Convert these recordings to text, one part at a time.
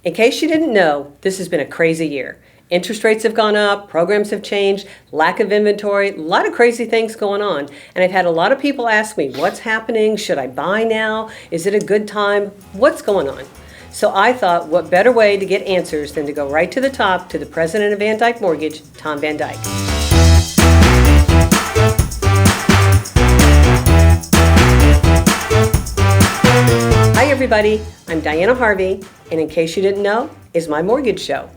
In case you didn't know, this has been a crazy year. Interest rates have gone up, programs have changed, lack of inventory, a lot of crazy things going on. And I've had a lot of people ask me, what's happening? Should I buy now? Is it a good time? What's going on? So I thought, what better way to get answers than to go right to the top to the president of VanDyk Mortgage, Tom VanDyk. Hi everybody, I'm Diana Harvey, and in case you didn't know, is my mortgage show.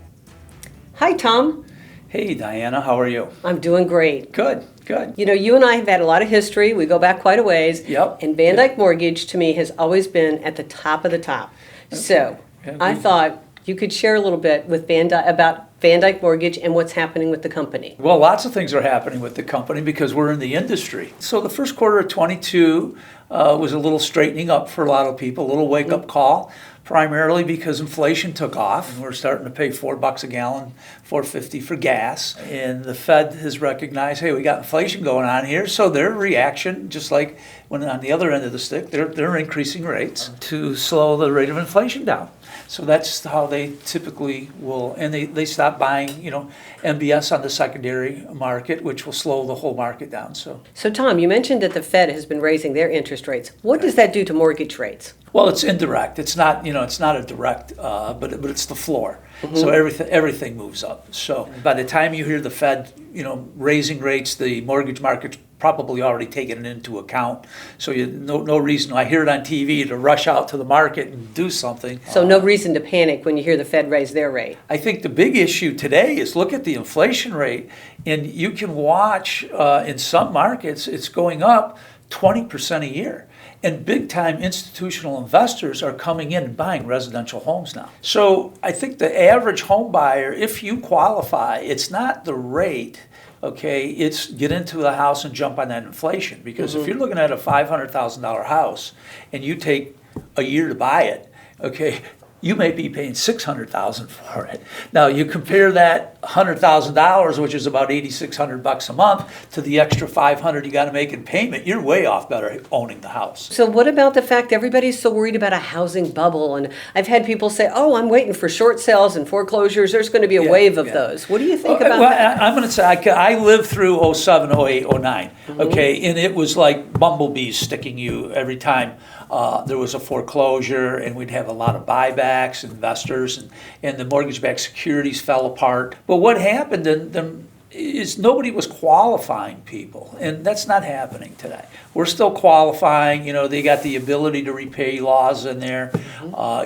Hi Tom. Hey Diana, how are you? I'm doing great. Good, good. You know, you and I have had a lot of history. We go back quite a ways. Yep. And VanDyk Mortgage, to me, has always been at the top of the top. Okay. So Yeah, I thought you could share a little bit with about VanDyk Mortgage and what's happening with the company. Well, lots of things are happening with the company because we're in the industry. So the first quarter of 22 was a little straightening up for a lot of people, a little wake-up call, primarily because inflation took off. And we're starting to pay $4 a gallon, $4.50 for gas. And the Fed has recognized, hey, we got inflation going on here. So their reaction, just like when on the other end of the stick, they're increasing rates to slow the rate of inflation down. So that's how they typically will, and they stop buying, MBS on the secondary market, which will slow the whole market down. So Tom, you mentioned that the Fed has been raising their interest rates. What does that do to mortgage rates? Well, it's indirect. It's not, it's not a direct, but it's the floor. Mm-hmm. So everything moves up. So by the time you hear the Fed, raising rates, the mortgage market's probably already taken it into account. So no reason. I hear it on TV to rush out to the market and do something. So no reason to panic when you hear the Fed raise their rate. I think the big issue today is look at the inflation rate, and you can watch in some markets it's going up 20% a year. And big-time institutional investors are coming in and buying residential homes now. So I think the average home buyer, if you qualify, it's not the rate, okay, it's get into the house and jump on that inflation. Because if you're looking at a $500,000 house and you take a year to buy it, okay, you may be paying $600,000 for it. Now you compare that $100,000, which is about $8,600 a month, to the extra $500 you got to make in payment. You're way off better owning the house. So what about the fact everybody's so worried about a housing bubble? And I've had people say, "Oh, I'm waiting for short sales and foreclosures. There's going to be a wave of those." What do you think about that? I'm going to say I lived through 07, 08, 09. Okay, and it was like bumblebees sticking you every time. There was a foreclosure, and we'd have a lot of buybacks, investors, and the mortgage-backed securities fell apart. But what happened is nobody was qualifying people, and that's not happening today. We're still qualifying. They got the ability to repay laws in there.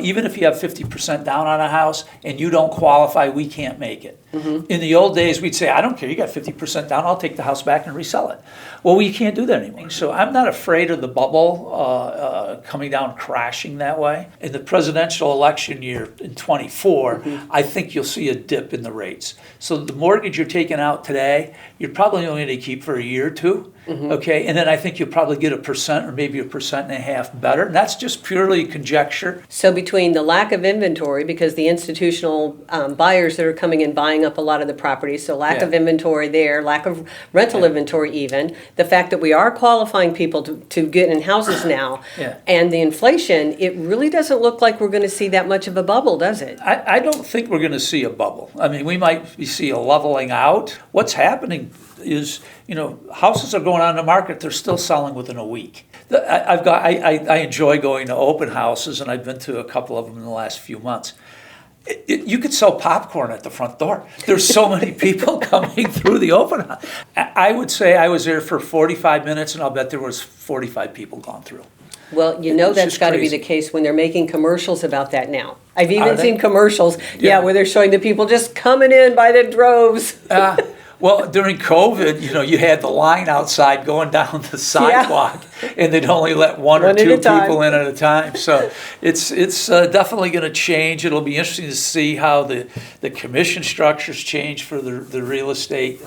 Even if you have 50% down on a house and you don't qualify, we can't make it. In the old days, we'd say, I don't care, you got 50% down, I'll take the house back and resell it. Well, we can't do that anymore. So I'm not afraid of the bubble coming down crashing that way. In the presidential election year in 24, I think you'll see a dip in the rates. So the mortgage you're taking out today, you're probably only going to keep for a year or two. Okay, and then I think you'll probably get 1% or maybe 1.5% better. And that's just purely conjecture. So between the lack of inventory, because the institutional buyers that are coming in buying up a lot of the properties, so lack of inventory there, lack of rental inventory even, the fact that we are qualifying people to get in houses now, and the inflation, it really doesn't look like we're going to see that much of a bubble, does it? I don't think we're going to see a bubble. I mean, we might see a leveling out. What's happening is, houses are going on the market, they're still selling within a week. I enjoy going to open houses, and I've been to a couple of them in the last few months. You could sell popcorn at the front door. There's so many people coming through the open house. I would say I was there for 45 minutes, and I'll bet there was 45 people gone through. Well, that's got to be the case when they're making commercials about that now. I've even seen commercials, where they're showing the people just coming in by the droves. Well, during COVID, you had the line outside going down the sidewalk, and they'd only let one or two people in at a time. So it's definitely going to change. It'll be interesting to see how the commission structures change for the real estate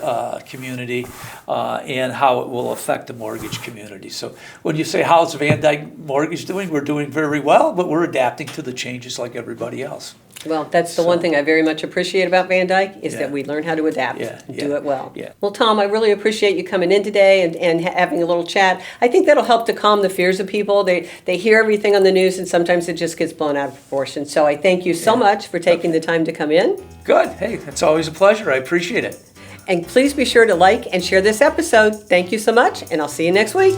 community and how it will affect the mortgage community. So when you say, how's VanDyk Mortgage doing? We're doing very well, but we're adapting to the changes like everybody else. Well, that's the one thing I very much appreciate about VanDyk is Yeah. that we learn how to adapt Yeah, and yeah, do it well. yeah. Well, Tom, I really appreciate you coming in today and having a little chat. I think that'll help to calm the fears of people. They hear everything on the news and sometimes it just gets blown out of proportion. So I thank you so much for taking the time to come in. Good. Hey, it's always a pleasure. I appreciate it. And please be sure to like and share this episode. Thank you so much, and I'll see you next week.